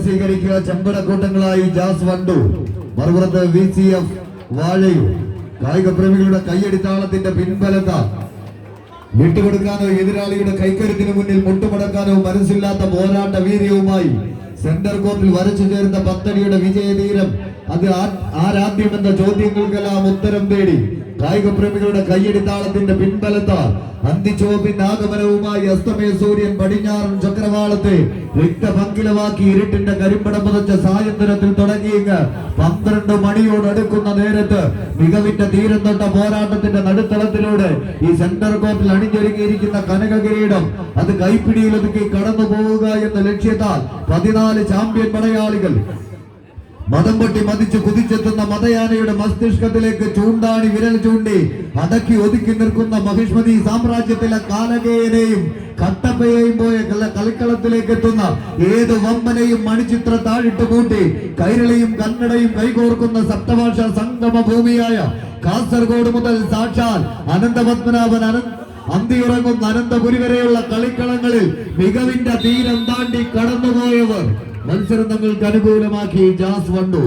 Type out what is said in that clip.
സ്വീകരിക്കുക. ചെമ്പടക്കൂട്ടങ്ങളായി jazz വണ്ടു, മറുപുറത്ത് VCF വാഴയും. കായിക പ്രേമികളുടെ കയ്യടിത്താളത്തിന്റെ പിൻബലത്താൽ വിട്ടുകൊടുക്കാനോ എതിരാളിയുടെ കൈക്കരുത്തിന് മുന്നിൽ മുട്ടുമടക്കാനോ മനസ്സില്ലാത്ത പോരാട്ട വീര്യവുമായി സെന്റർ കോർട്ടിൽ വരച്ചു ചേർന്ന പത്തടിയുടെ വിജയതീരം അത് ആരാധ്യമെന്ന ചോദ്യങ്ങൾക്കെല്ലാം ഉത്തരം തേടി കായിക പ്രേമികളുടെ കയ്യടിത്താളത്തിന്റെ പിൻബലത്താൽ അന്തിച്ചോപ്പിന്റെ ആഗമനവുമായി അസ്തമയ സൂര്യൻ പടിഞ്ഞാറൻ ചക്രവാളത്തെ രക്തപങ്കിലമാക്കി ഇരുട്ടിന്റെ കരിമ്പടം പുതച്ച സായന്തനത്തിൽ തുടങ്ങിയെന്ന് 12 മണിയോടടുക്കുന്ന നേരത്ത് മികവിന്റെ തീരം തൊട്ട പോരാട്ടത്തിന്റെ നടുത്തളത്തിലൂടെ ഈ സെന്റർ കോർട്ടിൽ അണിഞ്ഞൊരുങ്ങിയിരിക്കുന്ന കനക കിരീടം അത് കൈപ്പിടിയിലൊതുക്കി കടന്നു പോവുക എന്ന ലക്ഷ്യത്താൽ 14 ചാമ്പ്യൻ പടയാളികൾ മതം പൊട്ടി മതിച്ച് കുതിച്ചെത്തുന്ന മതയാനയുടെ മസ്തിഷ്കത്തിലേക്ക് ചൂണ്ടാണി വിരൽ ചൂണ്ടി അടക്കി ഒതുക്കി നിൽക്കുന്ന മഹിഷ്മതി സാമ്രാജ്യത്തിലെ കാലകേയനെയും കട്ടപ്പയെയും പോയ കളിക്കളത്തിലേക്ക് എത്തുന്ന ഏത് വമ്പനെയും മണിച്ചിത്ര താഴിട്ട് കൂട്ടി കൈരളിയും കന്നഡയും കൈകോർക്കുന്ന സപ്തഭാഷ സംഗമ ഭൂമിയായ കാസർഗോഡ് മുതൽ സാക്ഷാൽ അനന്തപത്മനാഭൻ അന്തിയുറങ്ങുന്ന അനന്തപുരി വരെയുള്ള കളിക്കളങ്ങളിൽ മികവിന്റെ തീരം താണ്ടി കടന്നുപോയവർ മത്സരം തങ്ങൾക്ക് അനുകൂലമാക്കി ജാസ് വണ്ടു.